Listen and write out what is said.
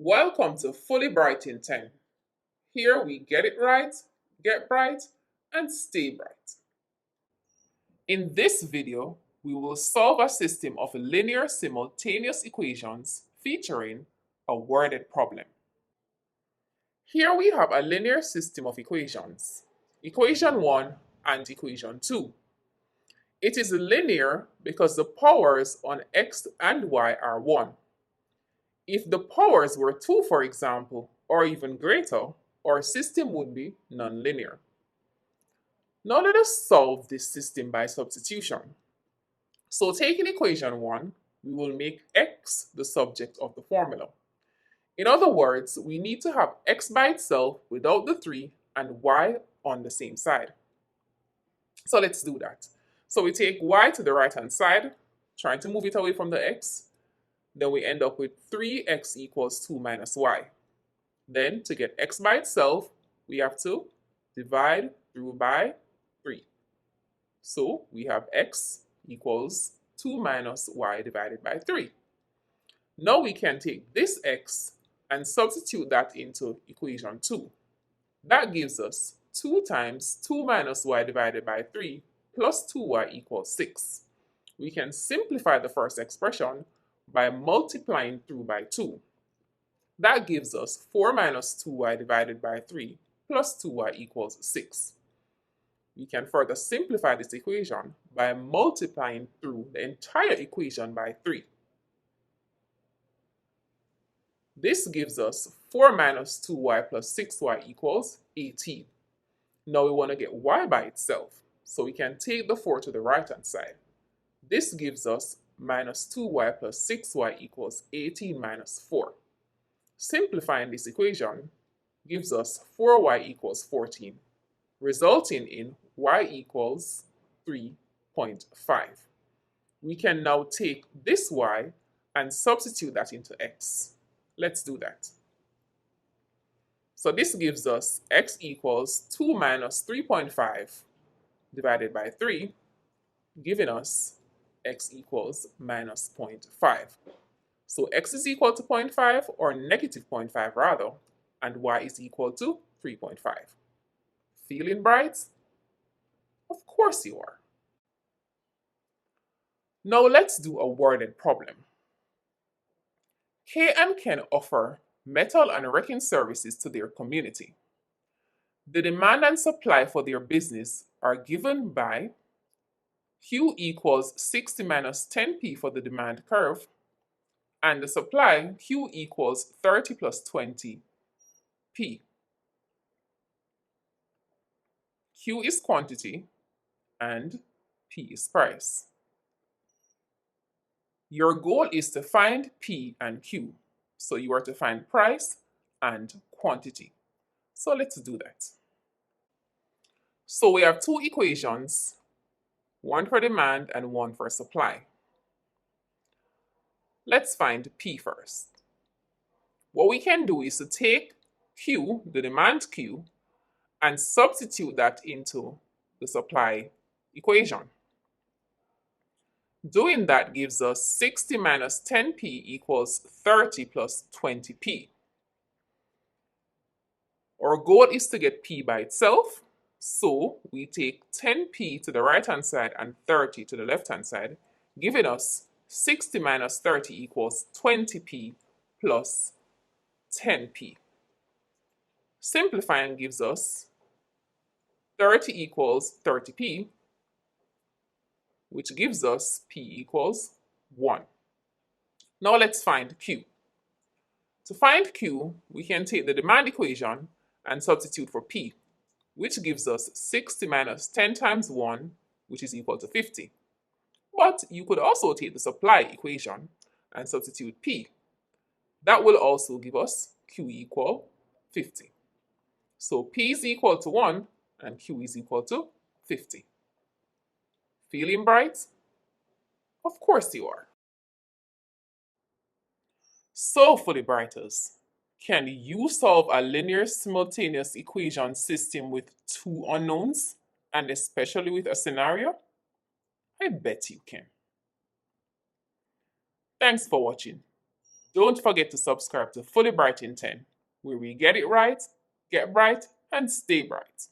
Welcome to Fully Bright in 10. Here we get it right, get bright, and stay bright. In this video, we will solve a system of linear simultaneous equations featuring a worded problem. Here we have a linear system of equations, equation 1 and equation 2. It is linear because the powers on x and y are 1. If the powers were 2, for example, or even greater, our system would be nonlinear. Now let us solve this system by substitution. So taking equation 1, we will make x the subject of the formula. In other words, we need to have x by itself without the 3 and y on the same side. So let's do that. So we take y to the right hand side, trying to move it away from the x. Then we end up with 3x equals 2 minus y. Then to get x by itself, we have to divide through by 3. So we have x equals 2 minus y divided by 3. Now we can take this x and substitute that into equation 2. That gives us 2 times 2 minus y divided by 3 plus 2y equals 6. We can simplify the first expression by multiplying through by 2. That gives us 4 minus 2y divided by 3 plus 2y equals 6. We can further simplify this equation by multiplying through the entire equation by 3. This gives us 4 minus 2y plus 6y equals 18. Now we want to get y by itself, so we can take the 4 to the right hand side. This gives us minus 2y plus 6y equals 18 minus 4. Simplifying this equation gives us 4y equals 14, resulting in y equals 3.5. We can now take this y and substitute that into x. Let's do that. So this gives us x equals 2 minus 3.5 divided by 3, giving us x equals minus 0.5. So x is equal to 0.5 or negative 0.5 rather, and y is equal to 3.5. Feeling bright? Of course you are. Now let's do a worded problem. Kay and Ken offer metal and wrecking services to their community. The demand and supply for their business are given by Q equals 60 minus 10p for the demand curve, and the supply Q equals 30 plus 20p. Q is quantity and P is price. Your goal is to find P and Q, so you are to find price and quantity. So let's do that. So we have two equations, one for demand and one for supply. Let's find P first. What we can do is to take Q, the demand Q, and substitute that into the supply equation. Doing that gives us 60 minus 10p equals 30 plus 20p. Our goal is to get p by itself, so we take 10p to the right hand side and 30 to the left hand side, giving us 60 minus 30 equals 20p plus 10p. Simplifying gives us 30 equals 30p, which gives us p equals 1. Now let's find Q. To find Q, we can take the demand equation and substitute for p, which gives us 60 minus 10 times 1, which is equal to 50. But you could also take the supply equation and substitute p. That will also give us Q equal 50. So p is equal to 1 and Q is equal to 50. Feeling bright? Of course you are. So, fully brighters, can you solve a linear simultaneous equation system with two unknowns, and especially with a scenario? I bet you can. Thanks for watching. Don't forget to subscribe to Fully Bright in 10, where we get it right, get bright, and stay bright.